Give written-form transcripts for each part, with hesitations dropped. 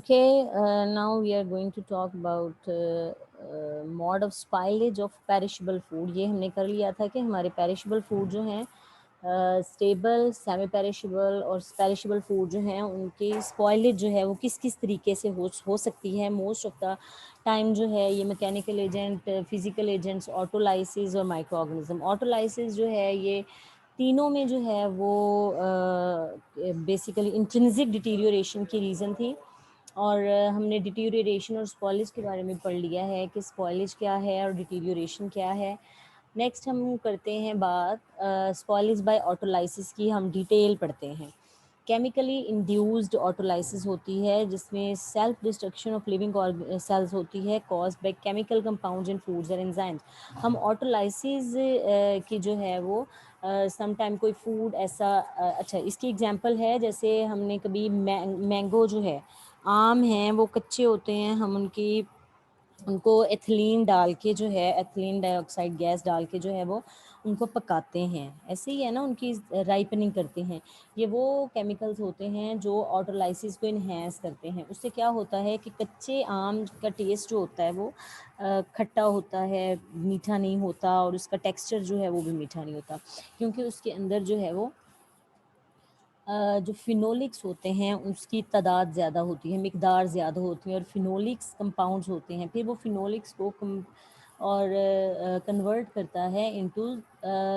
Okay, now we are going to talk about mode of spoilage of perishable food. ये हमने कर लिया था कि हमारे perishable food जो हैं स्टेबल, सेमी पेरिशेबल और पेरिशेबल फूड जो हैं उनकी स्पॉइलेज जो है वो किस किस तरीके से हो सकती है। मोस्ट ऑफ द टाइम जो है ये mechanical agent, physical agents, autolysis और माइक्रो ऑर्गेनिज्म। ऑटोलाइसिस जो है ये तीनों में जो है वो बेसिकली इंट्रिंसिक डिटीरियोरेशन की रीज़न थी। और हमने डिटीरियोरेशन और स्पॉइलेज के बारे में पढ़ लिया है कि स्पॉइलेज क्या है और डिटीरियोरेशन क्या है। नेक्स्ट हम करते हैं बात स्पॉइलेज बाय ऑटोलाइसिस की। हम डिटेल पढ़ते हैं। केमिकली इंड्यूस्ड ऑटोलाइसिस होती है जिसमें self destruction of living cells होती है caused by chemical compounds in foods और एंजाइम्स। हम ऑटोलाइसिस की जो है वो समटाइम कोई फूड ऐसा अच्छा इसकी एग्जांपल है, जैसे हमने कभी मैंगो जो है, आम हैं वो कच्चे होते हैं, हम उनको एथिलीन डाल के जो है, एथिलीन डाइऑक्साइड गैस डाल के जो है वो उनको पकाते हैं। ऐसे ही है ना, उनकी राइपनिंग करते हैं। ये वो केमिकल्स होते हैं जो ऑटोलाइसिस को इन्हेंस करते हैं। उससे क्या होता है कि कच्चे आम का टेस्ट जो होता है वो खट्टा होता है, मीठा नहीं होता, और उसका टेक्सचर जो है वो भी मीठा नहीं होता, क्योंकि उसके अंदर जो है वो जो फिनोलिक्स होते हैं उसकी तादाद ज़्यादा होती है, मिकदार ज़्यादा होती है, और फिनोलिक्स कंपाउंड्स होते हैं। फिर वो फिनोलिक्स को कन्वर्ट करता है into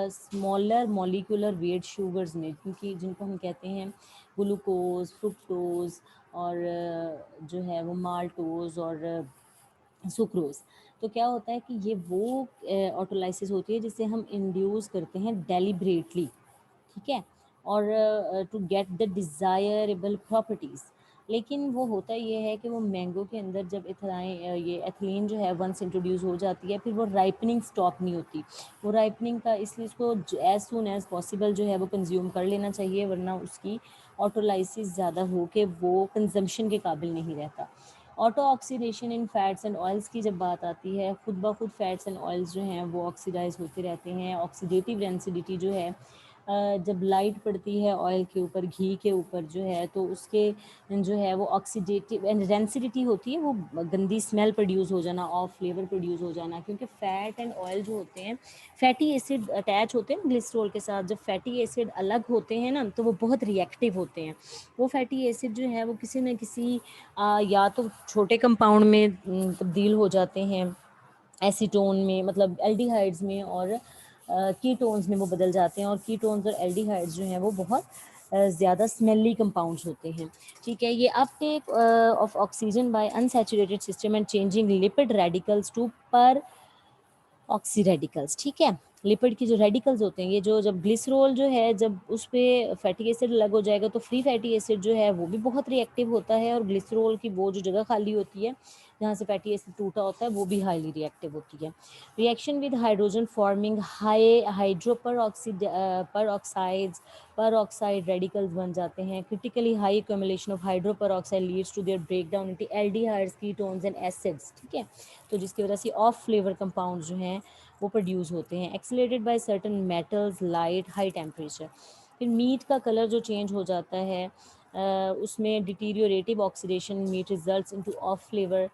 smaller molecular weight sugars में, क्योंकि जिनको हम कहते हैं ग्लूकोज, फ्रुक्टोज और जो है वो माल्टोज और सुक्रोज। तो क्या होता है कि ये वो ऑटोलाइसिस होती है जिसे हम इंड्यूस करते हैं डेलिब्रेटली, ठीक है, और to get the desirable properties. लेकिन वो होता ये है कि वो मैंगो के अंदर जब ये एथिलीन जो है वंस इंट्रोड्यूस हो जाती है, फिर वो राइपनिंग स्टॉप नहीं होती। वो राइपनिंग का इसलिए इसको एज सून एज पॉसिबल जो है वो कंज्यूम कर लेना चाहिए, वरना उसकी ऑटोलाइसिस ज़्यादा हो के वो कंजम्पशन के काबिल नहीं रहता। Auto oxidation in fats and oils की जब बात आती है, खुद ब खुद फैट्स एंड ऑयल्स जो हैं वो ऑक्सीडाइज होते रहते हैं। ऑक्सीडेटिव रेंसिडिटी जो है, जब लाइट पड़ती है ऑयल के ऊपर, घी के ऊपर जो है, तो उसके जो है वो ऑक्सीडेटिव एंड रेंसिडिटी होती है, वो गंदी स्मेल प्रोड्यूस हो जाना, ऑफ फ्लेवर प्रोड्यूस हो जाना, क्योंकि फैट एंड ऑयल जो होते हैं, फैटी एसिड अटैच होते हैं ग्लिसरॉल के साथ। जब फैटी एसिड अलग होते हैं ना, तो वो बहुत रिएक्टिव होते हैं। वो फैटी एसिड जो है वो किसी न किसी या तो छोटे कंपाउंड में तब्दील हो जाते हैं, एसीटोन में, मतलब एल्डिहाइड्स में, और कीटोन्स में वो बदल जाते हैं। और कीटोन्स और एल्डिहाइड्स जो हैं वो बहुत ज़्यादा स्मेली कंपाउंड्स होते हैं, ठीक है। ये uptake of oxygen by unsaturated system and changing lipid radicals to peroxy radicals, ठीक है। लिपिड की जो रेडिकल्स होते हैं, ये जो जब ग्लिसरॉल जो है, जब उस पर फैटी एसिड लग हो जाएगा तो फ्री फैटी एसिड जो है वो भी बहुत रिएक्टिव होता है, और ग्लिसरॉल की वो जो जगह खाली होती है जहाँ से फैटी एसिड टूटा होता है वो भी हाईली रिएक्टिव होती है। Reaction with hydrogen forming high hydroperoxides, peroxide radicals बन जाते हैं। Critically high accumulation of hydroperoxide leads to their break down into aldehydes, ketones and acids, ठीक है। तो जिसकी वजह से ऑफ फ्लेवर कंपाउंड जो हैं वो प्रोड्यूस होते हैं, accelerated by certain metals, light, high temperature. फिर मीट का कलर जो चेंज हो जाता है, उसमें deteriorative oxidation meat results into off flavour.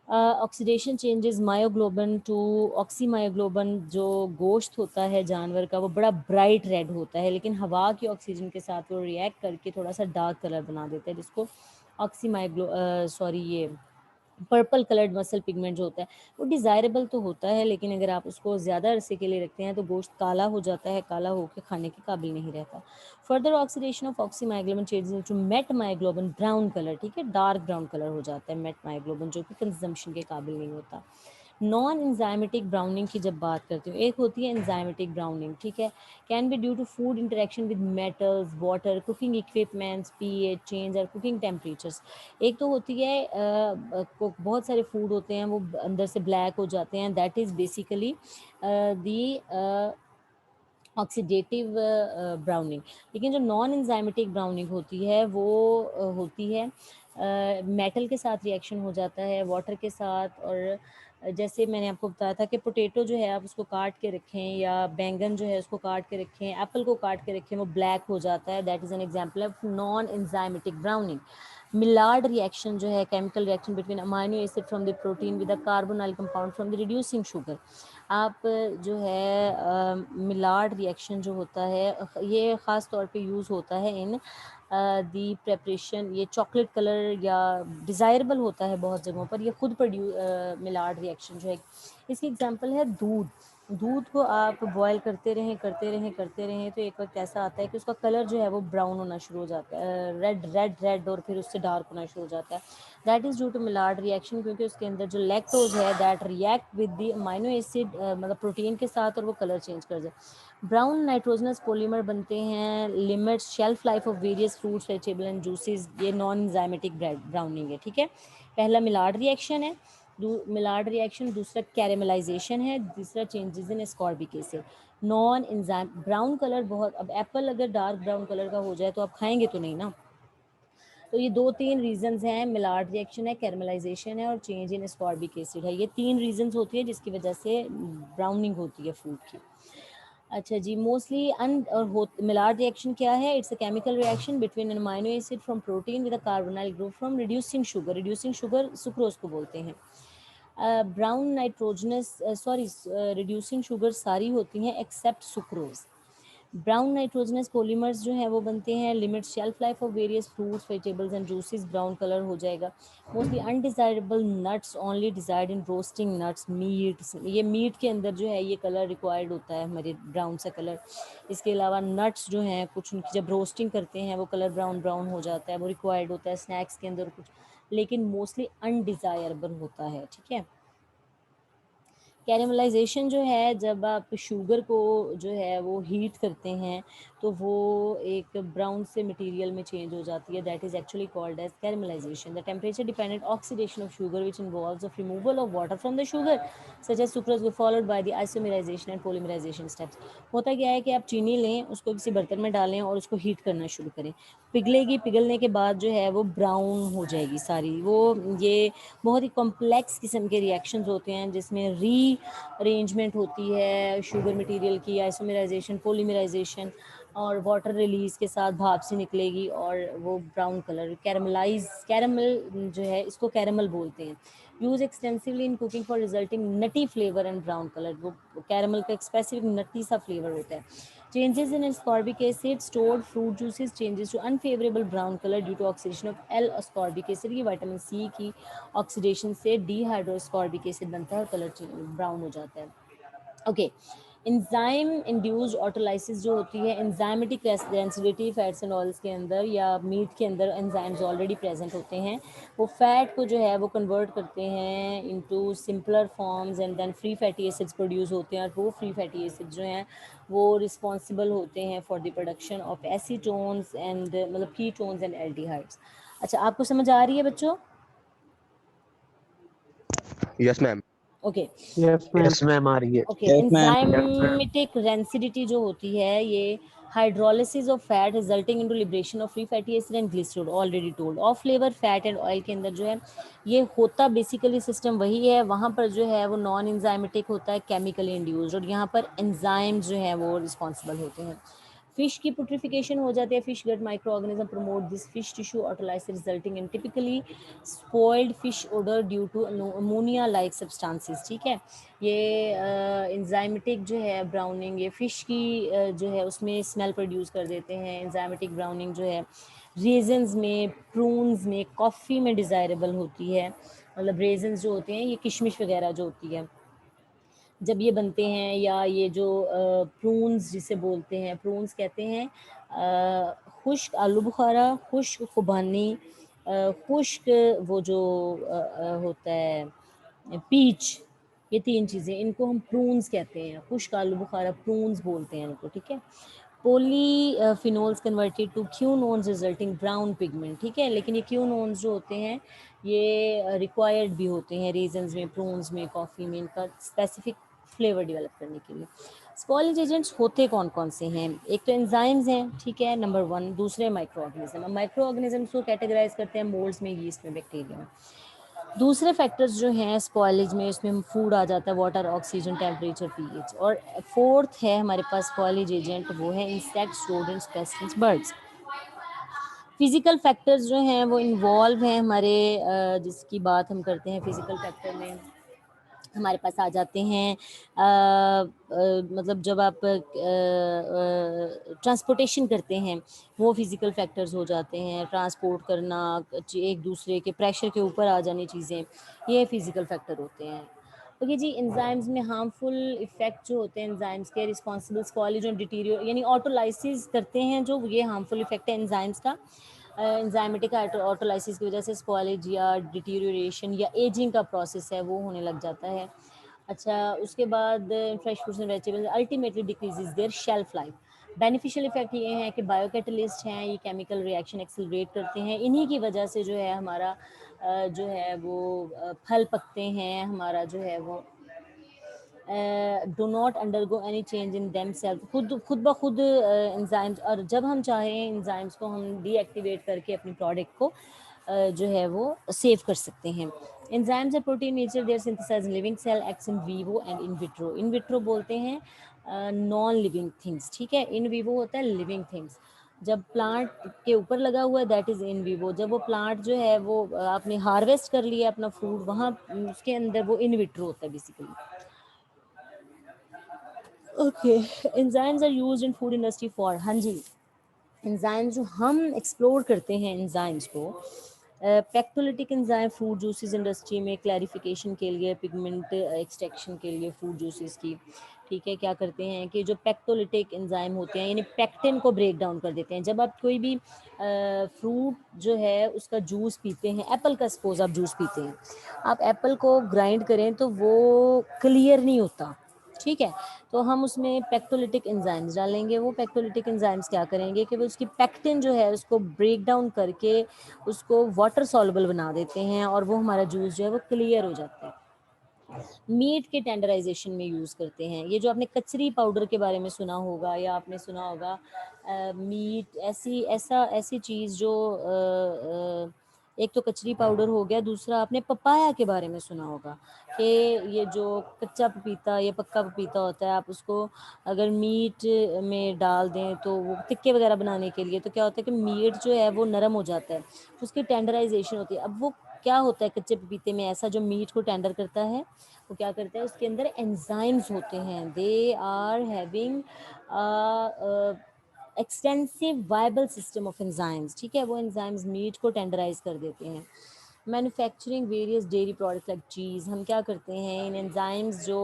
Oxidation changes myoglobin to oxymyoglobin. जो गोश्त होता है जानवर का वो बड़ा ब्राइट रेड होता है, लेकिन हवा की ऑक्सीजन के साथ वो रिएक्ट करके थोड़ा सा डार्क कलर बना देता है, जिसको ऑक्सीमायोग्लो सॉरी ये पर्पल कलर्ड मसल पिगमेंट जो होता है वो डिज़ायरेबल तो होता है, लेकिन अगर आप उसको ज़्यादा अरसे के लिए रखते हैं तो गोश्त काला हो जाता है, काला होकर खाने के काबिल नहीं रहता। Further oxidation of oxymyoglobin changes into metmyoglobin brown colour, ठीक है, डार्क ब्राउन कलर हो जाता है मेट माइग्लोबिन, जो कि कंजम्पशन के काबिल नहीं होता। नॉन एंजाइमेटिक ब्राउनिंग की जब बात करती हूँ, एक होती है एंजाइमेटिक ब्राउनिंग, ठीक है, can be due to food interaction with metals, water, cooking equipments, pH change और कुकिंग टेम्परेचर्स। एक तो होती है बहुत सारे फूड होते हैं वो अंदर से ब्लैक हो जाते हैं, that is basically the oxidative browning. लेकिन जो नॉन एंजाइमेटिक ब्राउनिंग होती है वो होती है मेटल के साथ रिएक्शन हो जाता है, वाटर के साथ। और जैसे मैंने आपको बताया था कि पोटैटो जो है आप उसको काट के रखें, या बैंगन जो है उसको काट के रखें, एप्पल को काट के रखें, वो ब्लैक हो जाता है, that is an example of non enzymatic browning. Maillard reaction जो है chemical reaction between amino acid from the protein with a carbonyl compound from the reducing sugar. आप जो है मिलार्ड रिएक्शन जो होता है ये ख़ास तौर पे यूज़ होता है इन दी प्रेपरेशन, ये चॉकलेट कलर या डिज़ायरेबल होता है बहुत जगहों पर, ये खुद मिलार्ड रिएक्शन जो है। इसकी एग्जांपल है दूध। दूध को आप बॉयल करते रहें तो एक वक्त ऐसा आता है कि उसका कलर जो है वो ब्राउन होना शुरू हो जाता है, रेड और फिर उससे डार्क होना शुरू हो जाता है। That is due to Maillard reaction, क्योंकि उसके अंदर जो लैक्टोज है that react with the amino acid मतलब प्रोटीन के साथ, और वो कलर चेंज कर जाए। ब्राउन नाइट्रोजनस पॉलीमर बनते हैं, limits shelf life of various fruits vegetable and juices. ये नॉन एंजाइमेटिक ब्राउनिंग है, ठीक है। पहला मिलार्ड रिएक्शन है, मिलार्ड रिएक्शन। दूसरा कैरेमलाइजेशन है, तीसरा changes in ascorbic acid. Non enzyme brown colour बहुत, अब एप्पल अगर डार्क ब्राउन कलर का हो जाए तो आप खाएंगे तो नहीं ना। तो ये 2-3 रीजंस हैं, मिलार्ड रिएक्शन है, कैरेमलाइजेशन है और चेंज इन एस्कॉर्बिक एसिड है। ये 3 रीजंस होती है जिसकी वजह से ब्राउनिंग होती है फूड की। अच्छा जी, मोस्टली मिलार्ड रिएक्शन क्या है? It's a chemical reaction between an amino acid from protein with a carbonyl group from reducing sugar. Reducing sugar sucrose को बोलते हैं। ब्राउन नाइट्रोजनस रिड्यूसिंग शुगर सारी होती हैं except sucrose. Brown nitrogenous polymers जो हैं वो बनते हैं, limit shelf life of various fruits vegetables and juices. Brown colour हो जाएगा। Mostly undesirable nuts only desired in roasting nuts, meat. ये मीट के अंदर जो है ये कलर रिक्वायर्ड होता है हमारे ब्राउन सा कलर। इसके अलावा नट्स जो हैं कुछ उनकी जब रोस्टिंग करते हैं वो कलर ब्राउन ब्राउन हो जाता है, वो रिक्वायर्ड होता है स्नैक्स के अंदर कुछ, लेकिन मोस्टली अनडिजायरेबल होता है, ठीक है। कैरेमलाइजेशन जो है जब आप शुगर को जो है वो हीट करते हैं तो वो एक ब्राउन से मटेरियल में चेंज हो जाती है, that is actually called as caramelisation. The temperature dependent oxidation of sugar which involves of removal of water from the sugar such as sucrose were followed by the isomerisation and polymerisation steps. होता क्या है कि आप चीनी लें, उसको किसी बर्तन में डालें और उसको हीट करना शुरू करें, पिघलेगी, पिघलने के बाद जो है वो ब्राउन हो जाएगी सारी वो। ये बहुत ही कॉम्प्लेक्स किस्म के रिएक्शंस होते हैं जिसमें री अरेंजमेंट होती है शुगर मटेरियल की, आइसोमेराइजेशन, पॉलीमराइजेशन और वाटर रिलीज के साथ भाप से निकलेगी और वो ब्राउन कलर कैरमल जो है इसको कैरमल बोलते हैं। Use extensively in cooking for resulting nutty flavour and brown colour. वो कैरमल का एक स्पेसिफिक नटी सा फ्लेवर होता है। Changes in ascorbic acid, stored fruit juices changes to unfavorable brown color due to oxidation of L-ascorbic acid। ये vitamin C की oxidation से डिहाइड्रोस्कॉर्बिक acid बनता है और कलर ब्राउन हो जाता है। ओके, एंजाइम इंड्यूस्ड ऑटोलाइसिस जो होती है, enzymatic rancidity fats and oils के अंदर या मीट के अंदर एंजाइम्स ऑलरेडी प्रेजेंट होते हैं। वो फैट को जो है वो कन्वर्ट करते हैं into simpler forms and then free fatty acids produce होते हैं, और वो फ्री फैटी एसिड्स जो हैं वो रिस्पॉन्सिबल होते हैं for the production of acetones and मतलब कीटोन्स एंड एल्डिहाइड्स। अच्छा, आपको समझ आ रही है बच्चों? Yes ma'am. Okay yes ma'am. Yes ma'am आ रही है। ओके, एंजाइमेटिक रेंसिडिटी जो होती है ये hydrolysis of fat resulting into liberation of free fatty acid and glycerol, already told. Off flavour fat and oil के अंदर जो है ये होता बेसिकली सिस्टम वही है, वहाँ पर जो है वो नॉन एंजाइमेटिक होता है, केमिकली इंड्यूस्ड, और यहाँ पर एंजाइम्स जो है वो रिस्पॉन्सिबल होते हैं। फिश की पुट्रिफिकेशन हो जाती है, fish gut micro organism promote this fish tissue autolysis resulting in typically spoiled fish odour due to ammonia like substances, ठीक है। ये एंजाइमेटिक जो है ब्राउनिंग, ये फ़िश की जो है उसमें स्मेल प्रोड्यूस कर देते हैं। एंजाइमेटिक ब्राउनिंग जो है रेजन्स में, प्रून्स में, कॉफ़ी में डिज़ायरेबल होती है। मतलब रेजन्स जो होते हैं ये किशमिश वगैरह जो होती है जब ये बनते हैं, या ये जो प्रून्स जिसे बोलते हैं, प्रून्स कहते हैं खुश्क आलू बुखारा, खुश्क खुबानी, खुश्क वो जो होता है पीच, ये 3 चीज़ें, इनको हम प्रून्स कहते हैं। खुश्क आलू बुखारा प्रून्स बोलते हैं इनको, ठीक है। Phenols converted to quinones resulting brown pigment, ठीक है। लेकिन ये क्यूनोन्स जो होते हैं ये रिक्वायर्ड भी होते हैं रीजन्स में, प्रून्स में, कॉफ़ी में, इनका स्पेसिफिक फ्लेवर डेवलप करने के लिए। स्पॉइलेज एजेंट्स होते कौन कौन से हैं? एक तो एंजाइम्स हैं, ठीक है, नंबर 1। दूसरे माइक्रो ऑर्गेनिज्म। माइक्रो ऑर्गेनिजम्स को कैटेगराइज करते हैं मोल्ड्स में, यीस्ट में, बैक्टीरिया में। दूसरे फैक्टर्स जो हैं स्पॉइलेज में, इसमें फूड आ जाता है, वाटर, ऑक्सीजन, टेम्परेचर, पीएच। और फोर्थ है हमारे पास स्पॉइलेज एजेंट, वो है insects, rodents, pests, birds. Physical factors जो हैं वो इन्वॉल्व हैं हमारे, जिसकी बात हम करते हैं फिज़िकल फैक्टर में हमारे पास आ जाते हैं। मतलब जब आप ट्रांसपोर्टेशन करते हैं, वो फिज़िकल फैक्टर्स हो जाते हैं। ट्रांसपोर्ट करना, एक दूसरे के प्रेशर के ऊपर आ जानी चीज़ें, ये फिज़िकल फैक्टर होते हैं। ओके जी, एंजाइम्स में हार्मफुल इफ़ेक्ट जो होते हैं एंजाइम्स के, रिस्पॉन्सिबल स्पॉलेज और डिटीरियो यानी ऑटोलाइसिस करते हैं जो, ये हार्मफुल इफ़ेक्ट है एंजाइम्स का। एंजाइमेटिक ऑटोलाइसिस की वजह से स्पॉलेज या डिटीरियोरेशन या एजिंग का प्रोसेस है वो होने लग जाता है। अच्छा, उसके बाद fresh fruits and vegetables ultimately decreases their shelf life. Beneficial effect ये है कि बायोकैटलिस्ट हैं, ये केमिकल रिएक्शन एक्सेलरेट करते हैं, इन्हीं की वजह से जो है हमारा जो है वो फल पकते हैं, हमारा जो है वो do not undergo any change in them self, खुद खुद ब खुद एंजाइम्स, और जब हम चाहें एंजाइम्स को हम डीएक्टिवेट करके अपनी प्रोडक्ट को जो है वो सेव कर सकते हैं। एंजाइम्स और protein nature their synthesise living cell ex in vivo and in vitro. In vitro बोलते हैं नॉन लिविंग थिंग्स, ठीक है। इन वीवो होता है लिविंग थिंग्स। जब प्लांट के ऊपर लगा हुआ है दैट इज़ इन वीवो। जब वो प्लांट जो है वो आपने हार्वेस्ट कर लिया अपना फूड, वहाँ उसके अंदर वो इन विट्रो होता है basically. Okay, enzymes are used in food industry for, हाँ जी, एंजाइम्स जो हम एक्सप्लोर करते हैं एंजाइम्स को, पेक्टोलिटिक एंजाइम फूड जूसेस इंडस्ट्री में क्लैरिफिकेशन के लिए, पिगमेंट एक्सट्रैक्शन के लिए फूड जूसेस की, ठीक है, क्या करते हैं कि जो पेक्टोलिटिक एंजाइम होते हैं यानी पेक्टिन को ब्रेक डाउन कर देते हैं। जब आप कोई भी फ्रूट जो है उसका जूस पीते हैं, एप्पल का सपोज आप जूस पीते हैं, आप एप्पल को ग्राइंड करें तो वो क्लियर नहीं होता, ठीक है। तो हम उसमें पेक्टोलिटिक एंजाइम्स डालेंगे। वो पेक्टोलिटिक एंजाइम्स क्या करेंगे कि वो उसकी पेक्टिन जो है उसको ब्रेक डाउन करके उसको वाटर सॉल्युबल बना देते हैं और वो हमारा जूस जो है वो क्लियर हो जाता है। मीट के टेंडराइजेशन में यूज़ करते हैं। ये जो आपने कचरी पाउडर के बारे में सुना होगा या आपने सुना होगा, मीट ऐसी चीज़ जो एक तो कचरी पाउडर हो गया, दूसरा आपने पपाया के बारे में सुना होगा कि ये जो कच्चा पपीता या पक्का पपीता होता है, आप उसको अगर मीट में डाल दें तो वो टिक्के वगैरह बनाने के लिए, तो क्या होता है कि मीट जो है वो नरम हो जाता है, उसकी टेंडराइजेशन होती है। अब वो क्या होता है कच्चे पपीते में ऐसा जो मीट को टेंडर करता है, वो क्या करता है उसके अंदर एंजाइम्स होते हैं, they are having extensive viable system of enzymes, ठीक है। वो एंजाइम्स मीट को टेंडराइज कर देते हैं। Manufacturing various dairy products like cheese, हम क्या करते हैं इन एंजाइम्स जो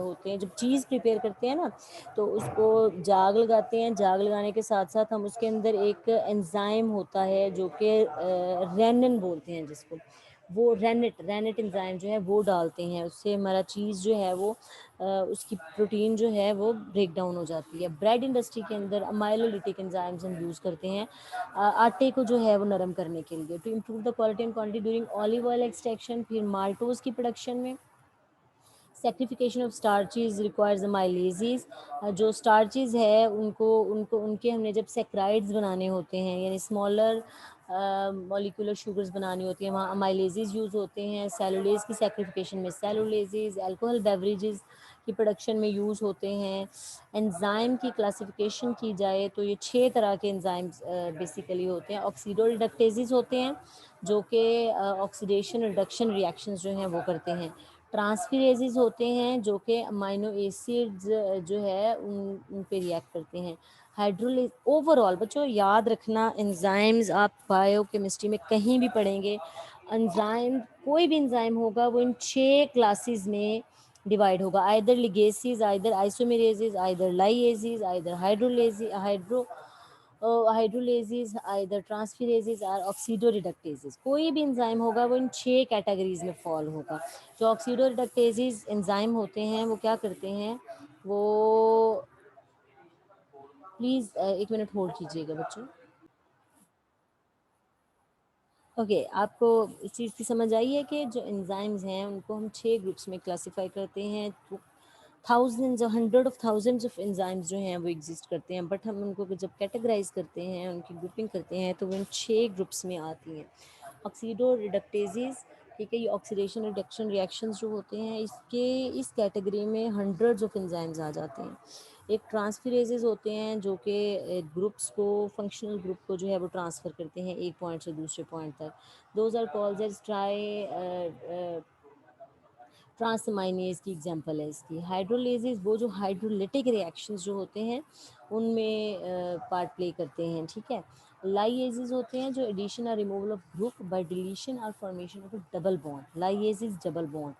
होते हैं, जब चीज़ प्रिपेयर करते हैं ना तो उसको जाग लगाते हैं, जाग लगाने के साथ साथ हम उसके अंदर एक एंजाइम होता है जो कि रेनिन बोलते हैं जिसको, वो रेनिट एंजाइम जो है वो डालते हैं, उससे हमारा चीज़ जो है वो उसकी प्रोटीन जो है वो ब्रेक डाउन हो जाती है। ब्रेड इंडस्ट्री के अंदर अमाइलोलिटिक एंजाइम्स हम यूज़ करते हैं आटे को जो है वो नरम करने के लिए, to improve the quality and quantity during olive oil extraction. फिर माल्टोज की प्रोडक्शन में सेक्रिफिकेशन ऑफ स्टार्चेज रिक्वायर्स अमाइलेजेस। जो स्टार्चेज है उनको उनको उनके हमने जब सेक्राइड्स बनाने होते हैं यानी स्मॉलर मॉलिक्यूलर शुगर्स बनानी होती हैं, वहाँ अमाइलेजेस यूज़ होते हैं। सेलुलेज की सेक्रिफिकेशन में सेलुलेजेस, अल्कोहल बेवरेजेस की प्रोडक्शन में यूज़ होते हैं। एंजाइम की क्लासिफिकेशन की जाए तो ये 6 तरह के एंजाइम्स बेसिकली होते हैं। ऑक्सीडो रिडक्टेजेस होते हैं जो कि ऑक्सीडेशन रिडक्शन रिएक्शंस जो हैं वो करते हैं। ट्रांसफिरेजेस होते हैं जो कि अमाइनो एसिड्स जो है उन पे रिएक्ट करते हैं। हाइड्रोलिस, ओवरऑल बच्चों याद रखना एंजाइम्स आप बायोकेमिस्ट्री में कहीं भी पढ़ेंगे, एंजाइम कोई भी एंजाइम होगा वो इन 6 क्लासेस में डिवाइड होगा, either ligases, either isomerases, either lyases, either hydrolases, either transferases और ऑक्सीडोरिडक्टेजेस। कोई भी एंजाइम होगा वो इन 6 कैटेगरीज में फॉल होगा। जो ऑक्सीडोरिडक्टेजेस एंजाइम होते हैं वो क्या करते हैं, वो प्लीज़ एक मिनट होल्ड कीजिएगा बच्चों। ओके, आपको इस चीज़ की समझ आई है कि जो एंजाइम्स हैं उनको हम 6 ग्रुप्स में क्लासिफाई करते हैं। तो थाउजेंड्स और hundred of thousands of enzymes जो हैं वो एग्जिस्ट करते हैं, बट हम उनको जब कैटेगराइज करते हैं, उनकी ग्रुपिंग करते हैं तो वो इन 6 ग्रुप्स में आती हैं। ऑक्सीडो रिडक्टेजेस ठीक है। ये ऑक्सीडेशन रिडक्शन रिएक्शंस जो होते हैं, इसके इस कैटेगरी में हंड्रेड्स ऑफ एंजाइम्स आ जाते हैं। एक ट्रांसफरेजेस होते हैं जो कि ग्रुप्स को, फंक्शनल ग्रुप को जो है वो ट्रांसफ़र करते हैं एक पॉइंट से दूसरे पॉइंट तक। Those are called as transaminase की एग्जांपल है इसकी। हाइड्रोलेजेस वो जो हाइड्रोलिटिक रिएक्शंस जो होते हैं उनमें पार्ट प्ले करते हैं, ठीक है। लाइएजेस होते हैं जो एडिशन और removal of group by deletion और formation of a double bond. Lyases double bond,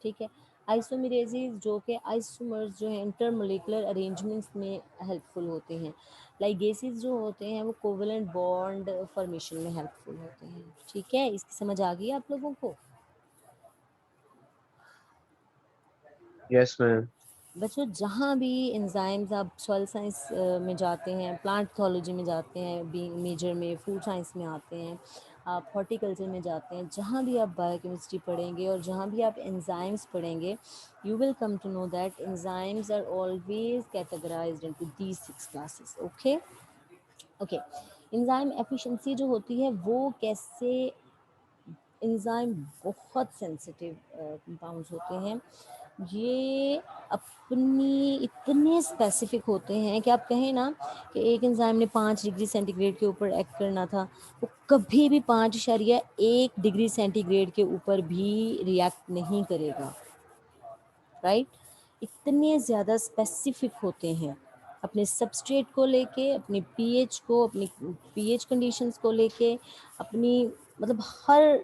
ठीक है। आइसोमेरेजेस जो कि आइसोमर्स जो है इंटरमोलिकुलर अरेंजमेंट्स में हेल्पफुल होते हैं। लाइगेसेस जो होते हैं वो कोवलेंट बॉन्ड फॉर्मेशन में हेल्पफुल होते हैं, ठीक है। इसकी समझ आ गई आप लोगों को? Yes, ma'am. बच्चों जहाँ भी एंजाइम्स, आप सॉइल साइंस में जाते हैं, प्लांट पैथोलॉजी में जाते हैं, बी मेजर में फूड साइंस में आते हैं, आप हॉर्टिकल्चर में जाते हैं, जहाँ भी आप बायोकेमिस्ट्री पढ़ेंगे और जहाँ भी आप एंजाइम्स पढ़ेंगे, you will come to know that enzymes are always categorised into these 6 classes. Okay okay. Enzyme efficiency जो होती है वो कैसे, एंजाइम बहुत सेंसिटिव कंपाउंड्स होते हैं। ये अपनी इतने स्पेसिफिक होते हैं कि आप कहें ना कि एक एंजाइम ने 5 डिग्री सेंटीग्रेड के ऊपर एक्ट करना था, वो कभी भी 5.1 डिग्री सेंटीग्रेड के ऊपर भी रिएक्ट नहीं करेगा, राइट। इतने ज़्यादा स्पेसिफिक होते हैं अपने सबस्ट्रेट को लेके, अपने पीएच को, अपनी पीएच कंडीशंस को लेके, अपनी मतलब हर।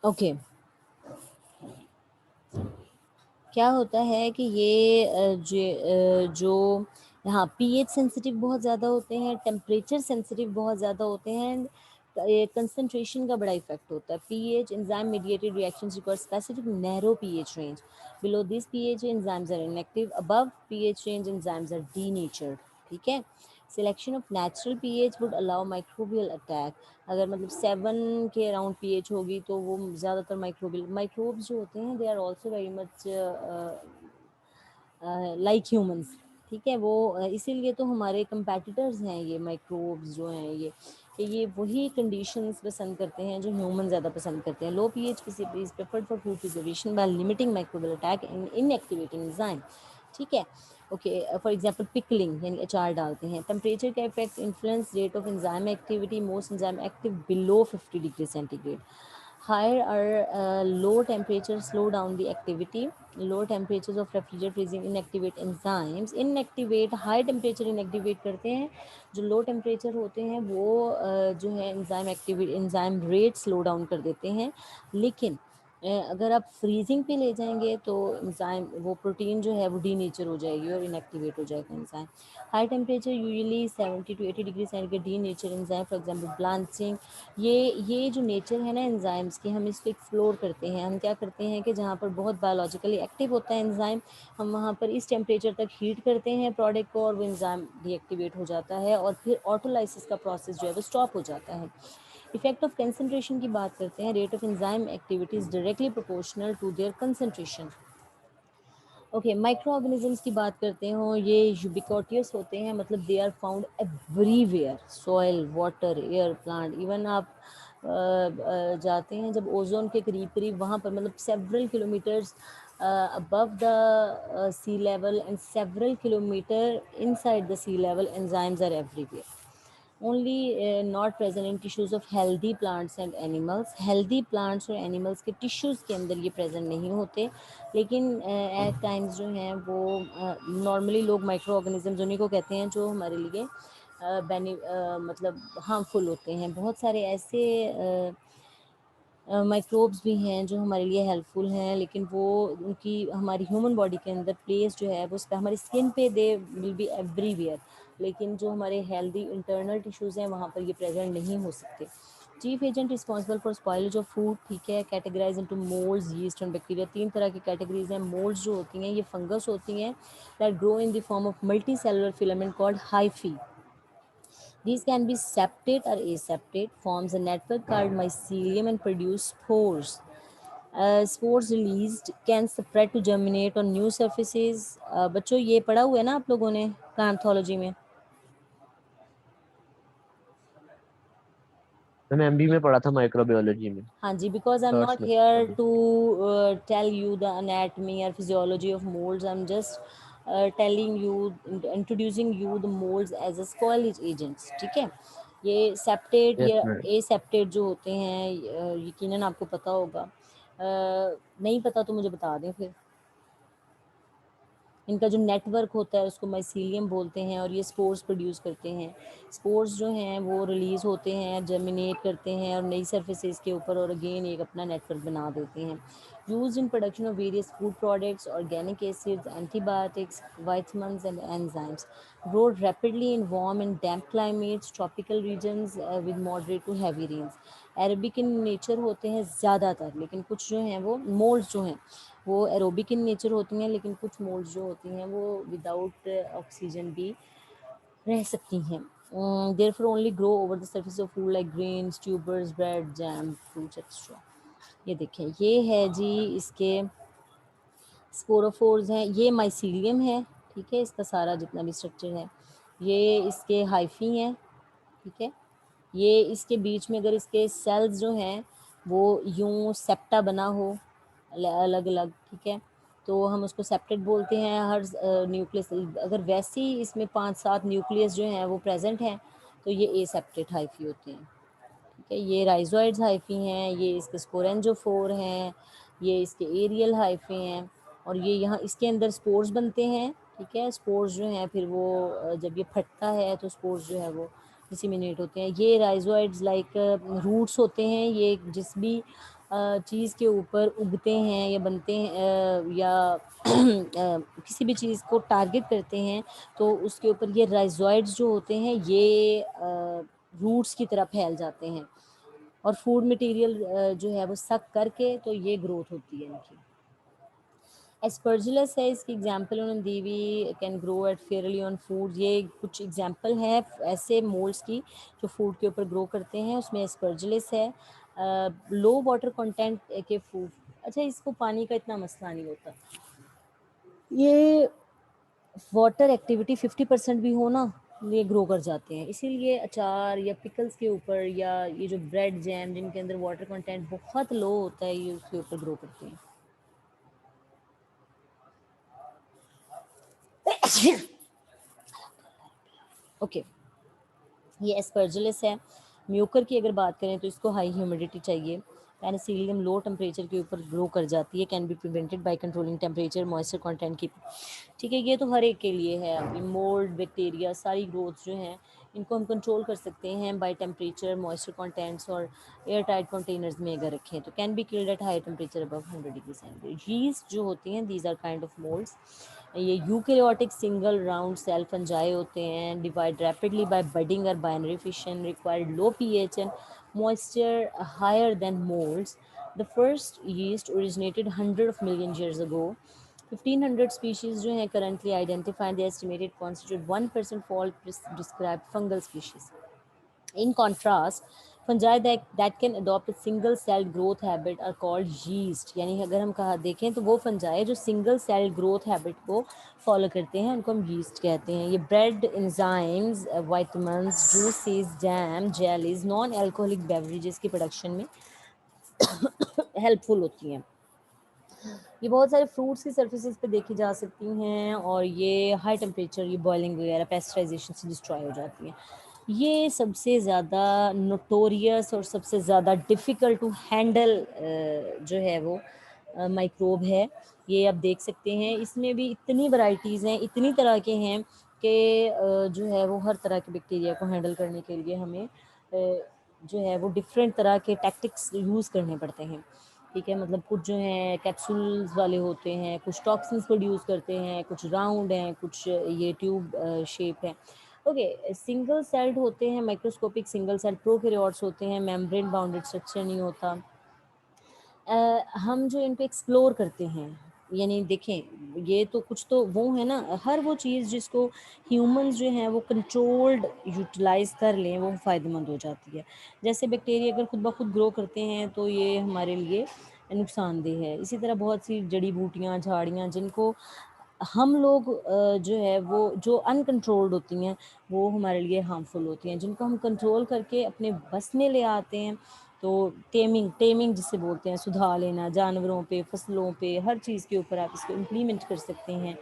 ओके, क्या होता है कि ये जो हाँ पीएच सेंसिटिव बहुत ज़्यादा होते हैं, टेम्परेचर सेंसिटिव बहुत ज़्यादा होते हैं, कंसंट्रेशन का बड़ा इफेक्ट होता है। PH enzyme mediated reactions require specific narrow pH range. Below this pH enzymes are inactive, above pH range enzymes are denatured, ठीक है। Selection of natural pH would allow microbial attack. अगर मतलब 7 के around pH होगी तो वो ज़्यादातर microbial microbes जो होते हैं, they are also very much like humans, ठीक है। वो इसीलिए तो हमारे कंपेटिटर्स हैं ये माइक्रोब्स जो हैं ये, कि ये वही कंडीशंस पसंद करते हैं जो ह्यूमन ज़्यादा पसंद करते हैं। Low pH PCB is preferred for food preservation by limiting microbial attack in inactivating enzyme, ठीक है। ओके, फॉर एग्जांपल पिकलिंग यानी अचार डालते हैं। टेम्परेचर का effect influence rate of enzyme activity, most enzyme active below 50 degree centigrade. Higher or low temperatures slow down the activity. Low temperatures of refrigerator freezing inactivate enzymes. Inactivate high temperature inactivate करते हैं। जो low temperature होते हैं वो जो है enzyme activity enzyme rate slow down कर देते हैं। लेकिन अगर आप फ्रीजिंग पे ले जाएंगे तो एंजाइम वो प्रोटीन जो है वो डीनेचर हो जाएगी और इनएक्टिवेट हो जाएगा enzyme. High temperature usually 70 to 80 degree centigrade denature enzyme, for example blanching. ये जो नेचर है ना एंजाइम्स की, हम इसको एक्सप्लोर करते हैं। हम क्या करते हैं कि जहाँ पर बहुत बायोलॉजिकली एक्टिव होता है एंजाइम, हम वहाँ पर इस टेम्परेचर तक हीट करते हैं प्रोडक्ट को और वो एंजाइम डीएक्टिवेट हो जाता है और फिर ऑटोलाइसिस का प्रोसेस जो है वो स्टॉप हो जाता है। इफेक्ट ऑफ कंसंट्रेशन की बात करते हैं। Rate of enzyme activity is directly proportional to their concentration. Okay, micro organisms की बात करते हो, ये यूबिक्विटस होते हैं, मतलब they are found everywhere, soil, water, air, plant. Even आप जाते हैं जब ओजोन के करीब करीब, वहाँ पर मतलब several kilometres above the sea level and several kilometer inside the sea level, enzymes are everywhere. Only not present in tissues of healthy plants and animals. healthy plants और animals के tissues के अंदर ये present नहीं होते, लेकिन at times जो हैं वो normally लोग माइक्रो ऑर्गेनिजम्स उन्हीं को कहते हैं जो हमारे लिए मतलब हार्मफुल होते हैं। बहुत सारे ऐसे माइक्रोब्स भी हैं जो हमारे लिए हेल्पफुल हैं, लेकिन वो उनकी हमारी ह्यूमन बॉडी के अंदर प्लेस जो है वो उस पर हमारी स्किन पे दे विल बी एवरीवेयर, लेकिन जो हमारे हेल्दी इंटरनल टिश्यूज़ हैं वहाँ पर ये प्रेजेंट नहीं हो सकते। Chief agent responsible for spoilage of food, ठीक है। Categorise into moulds, yeast and bacteria. 3 तरह की कैटेगरीज हैं। मोल्ड्स जो होती हैं ये फंगस होती हैं that grow in the form of multi cellular filament called hyphae. These can be septate or aseptate, forms a network called mycelium and produce spores. Spores released can spread to germinate on new surfaces. बच्चों ये पढ़ा हुआ है ना आप लोगों ने प्लांथोलॉजी में? मैंने एमबी में पढ़ा था माइक्रोबायोलॉजी में, हाँ जी, because I am third not semester here अभी। To tell you the anatomy or physiology of molds. I'm just telling you, introducing you the molds as a spoilage agents. ठीक है, ये सेप्टेट यस या ma'am. ए septate जो होते हैं, यकीनन आपको पता होगा। नहीं पता तो मुझे बता दें फिर। इनका जो नेटवर्क होता है उसको माइसीलियम बोलते हैं, और ये स्पोर्स प्रोड्यूस करते हैं। स्पोर्स जो हैं वो रिलीज़ होते हैं, जर्मिनेट करते हैं और नई सर्फेसेस के ऊपर, और अगेन एक अपना नेटवर्क बना देते हैं। Use in production of various food products, organic acids, antibiotics, vitamins and enzymes. Grow rapidly in warm and damp climates, tropical regions with moderate to heavy rains. Aerobic in nature होते हैं ज़्यादातर, लेकिन कुछ जो हैं वो मोल्ड्स जो हैं वो एरोबिक इन नेचर होती हैं, लेकिन कुछ मोल्ड्स जो होती हैं वो विदाउट ऑक्सीजन भी रह सकती हैं। Therefore only grow over the surface of food like grains, tubers, bread, jam, fruits extra. ये देखें, ये है जी इसके स्पोरोफोर्स हैं, ये माइसीलियम है। ठीक है, इसका सारा जितना भी स्ट्रक्चर है, ये इसके हाइफी हैं। ठीक है, ये इसके बीच में अगर इसके सेल्स जो हैं वो यूं सेप्टा बना हो अलग अलग, ठीक है, तो हम उसको सेप्टेट बोलते हैं। हर न्यूक्लियस अगर वैसे ही इसमें 5-7 न्यूक्लियस जो हैं वो प्रेजेंट हैं तो ये ए सेप्टेट हाइफी होते हैं। ठीक है, ये राइजोइड्स हाइफी हैं, ये इसके स्पोरेंजोफोर हैं, ये इसके एरियल हाइफी हैं, और ये यहाँ इसके अंदर स्पोर्स बनते हैं। ठीक है, स्पोर्स जो हैं फिर वो जब ये फटता है तो स्पोर्स जो है वो डिसिमिनेट होते हैं। ये राइजोइड्स लाइक रूट्स होते हैं, ये जिस भी चीज़ के ऊपर उगते हैं या बनते हैं, या किसी भी चीज़ को टारगेट करते हैं तो उसके ऊपर ये राइजोइड्स जो होते हैं ये रूट्स की तरह फैल जाते हैं, और फूड मटेरियल जो है वो सक करके तो ये ग्रोथ होती है इनकी। एस्पर्जिलस है, इसकी एग्जांपल उन्होंने दी हुई, can grow at Fairlie on food. ये कुछ एग्जांपल है ऐसे मोल्ड्स की जो फूड के ऊपर ग्रो करते हैं, उसमें एस्पर्जिलस है। लो वाटर कंटेंट के फूड, अच्छा इसको पानी का इतना मसला नहीं होता, ये वाटर एक्टिविटी 50% भी हो ना, ये ग्रो कर जाते हैं। इसीलिए अचार या पिकल्स के ऊपर, या ये जो ब्रेड जैम जिनके अंदर वाटर कंटेंट बहुत लो होता है, ये उसके ऊपर ग्रो करते हैं। ओके, ये एस्परजिलस है। म्यूकर की अगर बात करें तो इसको हाई ह्यूमिडिटी चाहिए। पेनिसिलियम लो टेम्परेचर के ऊपर ग्रो कर जाती है, can be prevented by controlling temperature, moisture content की। ठीक है, ये तो हर एक के लिए है। अभी मोल्ड, बैक्टीरिया, सारी ग्रोथ जो हैं इनको हम कंट्रोल कर सकते हैं बाय टेम्परेचर, मॉइस्चर कंटेंट्स, और एयर टाइट कंटेनर्स में अगर रखें तो can be killed at high temperature above 100 degree centigrade. Yeast जो होती हैं, these are kind of moulds. ये eukaryotic single round cell fungi होते हैं, डिवाइड रैपिडली बाय बडिंग और binary fission, required low pH and moisture higher than molds. The first yeast originated hundred of million years ago. 1500 species जो हैं currently identified, they estimated constitute 1% of all described fungal species. In contrast, fungi that can adopt a single celled growth habit are called yeast. यानी अगर हम कहा देखें तो वो fungi जो सिंगल सेल ग्रोथ हैबिट को फॉलो करते हैं उनको हम यीस्ट कहते हैं। ये bread, enzymes, vitamins, juices, jam, jellies, non alcoholic beverages की प्रोडक्शन में हेल्पफुल होती हैं। ये बहुत सारे फ्रूट्स की सर्फेसिस पे देखी जा सकती हैं, और ये हाई टेम्परेचर, ये बॉइलिंग वगैरह पेस्चराइजेशन से डिस्ट्रॉय हो जाती हैं। ये सबसे ज़्यादा नोटोरियस और सबसे ज़्यादा डिफ़िकल्ट टू हैंडल जो है वो माइक्रोब है। ये आप देख सकते हैं, इसमें भी इतनी वैरायटीज़ हैं, इतनी तरह के हैं कि जो है वो हर तरह के बैक्टीरिया को हैंडल करने के लिए हमें जो है वो डिफरेंट तरह के टैक्टिक्स यूज़ करने पड़ते हैं। ठीक है, मतलब कुछ जो हैं कैप्सूल्स वाले होते हैं, कुछ टॉक्सिन्स प्रोड्यूस करते हैं, कुछ राउंड हैं, कुछ ये ट्यूब शेप है। ओके, सिंगल सेल्ड होते हैं, माइक्रोस्कोपिक सिंगल सेल प्रोकैरियोट्स होते हैं, मेम्ब्रेन बाउंडेड स्ट्रक्चर नहीं होता। हम जो इनको एक्सप्लोर करते हैं, यानी देखें, ये तो कुछ तो वो है ना, हर वो चीज़ जिसको ह्यूमंस जो हैं वो कंट्रोल्ड यूटिलाइज कर लें वो फ़ायदेमंद हो जाती है। जैसे बैक्टीरिया अगर खुद ब खुद ग्रो करते हैं तो ये हमारे लिए नुकसानदेह है। इसी तरह बहुत सी जड़ी बूटियाँ, झाड़ियाँ जिनको हम लोग जो है वो जो अनकंट्रोल्ड होती हैं वो हमारे लिए हार्मफुल होती हैं। जिनको हम कंट्रोल करके अपने बस में ले आते हैं, तो टेमिंग टेमिंग जिसे बोलते हैं, सुधार लेना जानवरों पे, फसलों पे, हर चीज़ के ऊपर आप इसको इम्प्लीमेंट कर सकते हैं।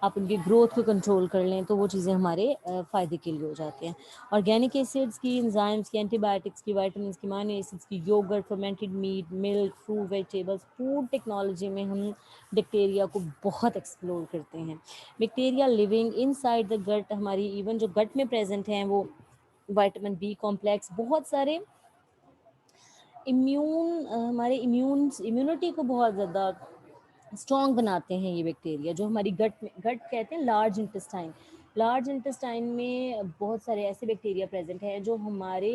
आप उनकी ग्रोथ को कंट्रोल कर लें तो वो चीज़ें हमारे फ़ायदे के लिए हो जाते हैं। ऑर्गेनिक एसिड्स की, एंजाइम्स की, एंटीबायोटिक्स की, विटामिन्स की, अमीनो एसिड्स की, yoghurt, fermented meat, milk, fruit, vegetables, food technology में हम बैक्टीरिया को बहुत एक्सप्लोर करते हैं। Bacteria living inside the gut, हमारी इवन जो गट में प्रेजेंट हैं वो विटामिन बी कॉम्प्लेक्स, बहुत सारे हमारे इम्यूनिटी को बहुत ज़्यादा स्ट्रॉन्ग बनाते हैं ये बैक्टीरिया, जो हमारी गट में, गट कहते हैं लार्ज इंटेस्टाइन में बहुत सारे ऐसे बैक्टीरिया प्रेजेंट हैं जो हमारे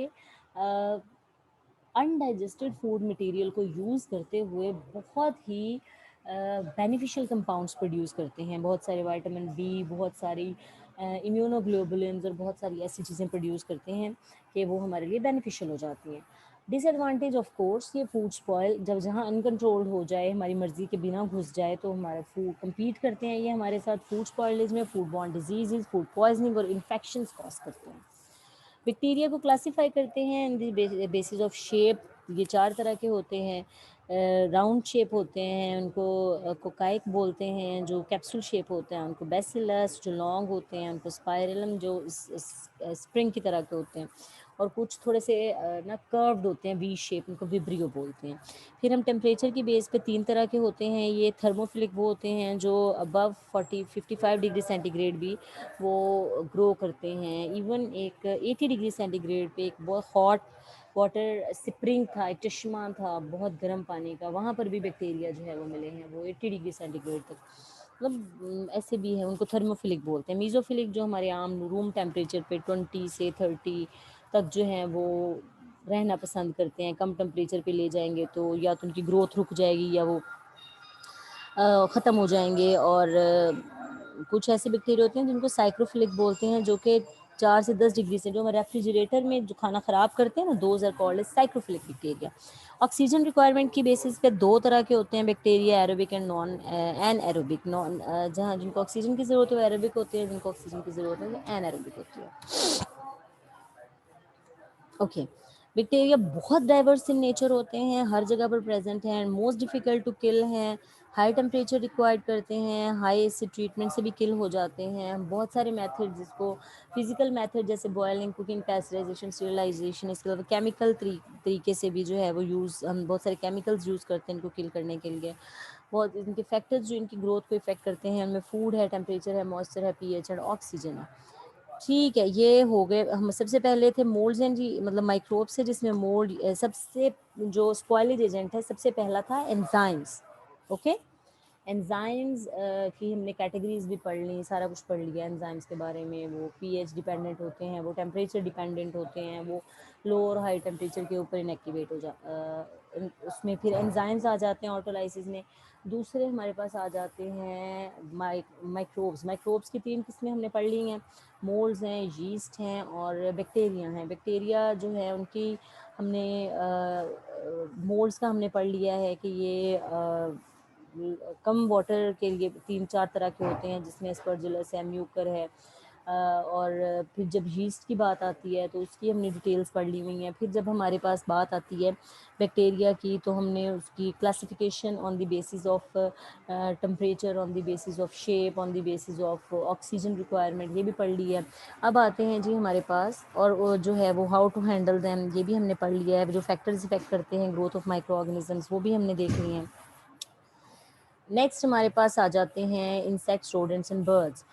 अनडाइजेस्टेड फूड मटेरियल को यूज़ करते हुए बहुत ही बेनिफिशियल कंपाउंड्स प्रोड्यूस करते हैं। बहुत सारे विटामिन बी, बहुत सारी इम्यूनोग्लोबुलिन्स और बहुत सारी ऐसी चीज़ें प्रोड्यूस करते हैं कि वो हमारे लिए बेनिफिशियल हो जाती हैं। डिसएडवांटेज ऑफ कोर्स, ये फूड स्पॉयल, जब जहाँ अनकंट्रोल्ड हो जाए, हमारी मर्ज़ी के बिना घुस जाए तो हमारा फूड कम्पीट करते हैं ये हमारे साथ फूड स्पॉयलेज में, food borne disease, food poisoning और इन्फेक्शंस कॉज करते हैं। बैक्टीरिया को क्लासिफाई करते हैं इन बेसिस ऑफ शेप। ये 4 तरह के होते हैं। राउंड शेप होते हैं उनको कोकाइक बोलते हैं, जो कैप्सूल शेप होते हैं उनको बैसिलस, जो लॉन्ग होते हैं उनको स्पाइरलम, जो स्प्रिंग की तरह के होते हैं, और कुछ थोड़े से ना कर्व्ड होते हैं वी शेप, उनको विब्रियो बोलते हैं। फिर हम टेम्परेचर की बेस पे 3 तरह के होते हैं। ये थर्मोफिलिक वो होते हैं जो अबव 40-55 डिग्री सेंटीग्रेड भी वो ग्रो करते हैं। इवन एक 80 डिग्री सेंटीग्रेड पे एक बहुत हॉट वाटर स्प्रिंग था, एक चश्मा था बहुत गर्म पानी का, वहाँ पर भी बैक्टीरिया जो है वो मिले हैं, वो 80 डिग्री सेंटीग्रेड तक। मतलब ऐसे भी है, उनको थर्मोफिलिक बोलते हैं। मीज़ोफिलिक जो हमारे आम रूम टेम्परेचर पे 20 से 30 तक जो है वो रहना पसंद करते हैं। कम टेम्परेचर पे ले जाएंगे तो या तो उनकी ग्रोथ रुक जाएगी या वो ख़त्म हो जाएंगे। और कुछ ऐसे बैक्टीरिया होते हैं जिनको साइक्रोफिलिक बोलते हैं, जो कि 4 से 10 डिग्री से, जो हमारे रेफ्रिजरेटर में जो खाना ख़राब करते हैं ना, those are called as psychrophilic bacteria. Oxygen requirement की बेसिस पे 2 तरह के होते हैं bacteria, aerobic and non anaerobic. Non जहाँ जिनको ऑक्सीजन की ज़रूरत है वो एरोबिक होते हैं, जिनको ऑक्सीजन की ज़रूरत है वो एन एरोबिक होती है। ओके, बैक्टीरिया बहुत डाइवर्स इन नेचर होते हैं, हर जगह पर प्रेजेंट हैं, मोस्ट डिफ़िकल्ट टू किल हैं, हाई टेम्परेचर रिक्वायर्ड करते हैं, हाई एसिड ट्रीटमेंट से भी किल हो जाते हैं। बहुत सारे मेथड, जिसको फिजिकल मेथड जैसे बॉयलिंग, कुकिंग, पैस्चराइजेशन, स्टेरिलाइजेशन, इसके अलावा केमिकल तरीके से भी जो है वो हम बहुत सारे केमिकल्स यूज़ करते हैं इनको किल करने के लिए। बहुत इनके फैक्टर्स जो इनकी ग्रोथ को इफेक्ट करते हैं, उनमें फूड है, टेम्परेचर है, मॉइस्चर है, पीएच है, ऑक्सीजन है। ठीक है, ये हो गए। हम सबसे पहले थे मोल्ड्स एंड जी, मतलब माइक्रोब्स से, जिसमें मोल्ड सबसे जो स्पॉइलेज एजेंट है, सबसे पहला था एंजाइम्स। ओके, एंजाइम्स की हमने कैटेगरीज भी पढ़ ली, सारा कुछ पढ़ लिया एंजाइम्स के बारे में। वो पीएच डिपेंडेंट होते हैं, वो टेम्परेचर डिपेंडेंट होते हैं, वो लो और हाई टेम्परेचर के ऊपर इनएक्टिवेट हो उसमें फिर एंजाइम्स आ जाते हैं ऑटोलाइसिस में। दूसरे हमारे पास आ जाते हैं माइक्रोब्स। माइक्रोब्स की 3 किस्में हमने पढ़ ली हैं, मोल्ड्स हैं, यीस्ट हैं और बैक्टीरिया हैं। बैक्टीरिया जो है उनकी हमने मोल्ड्स का हमने पढ़ लिया है कि ये कम वाटर के लिए 3-4 तरह के होते हैं, जिसमें एस्परजिलस है, म्यूकर है। और फिर जब यीस्ट की बात आती है तो उसकी हमने डिटेल्स पढ़ ली हुई हैं। फिर जब हमारे पास बात आती है बैक्टीरिया की, तो हमने उसकी classification on the basis of temperature, on the basis of shape, on the basis of oxygen requirement, ये भी पढ़ ली है। अब आते हैं जी हमारे पास, और वो जो है वो हाउ टू हैंडल दैम, ये भी हमने पढ़ लिया है। जो फैक्टर्स इफेक्ट करते हैं ग्रोथ ऑफ माइक्रो ऑर्गेनिजम्स, वो भी हमने देख लिए हैं। नेक्स्ट हमारे पास आ जाते हैं इंसेक्ट्स, रोडेंट्स एंड बर्ड्स।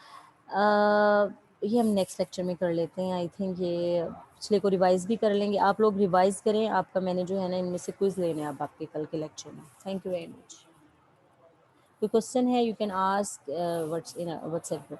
ये हम नेक्स्ट लेक्चर में कर लेते हैं। आई थिंक ये पिछले को रिवाइज भी कर लेंगे, आप लोग रिवाइज करें। आपका मैंने जो है ना इनमें से क्विज लेने हैं अब आपके कल के लेक्चर में। Thank you very much. कोई क्वेश्चन है, यू कैन आस्क व्हाट्सएप।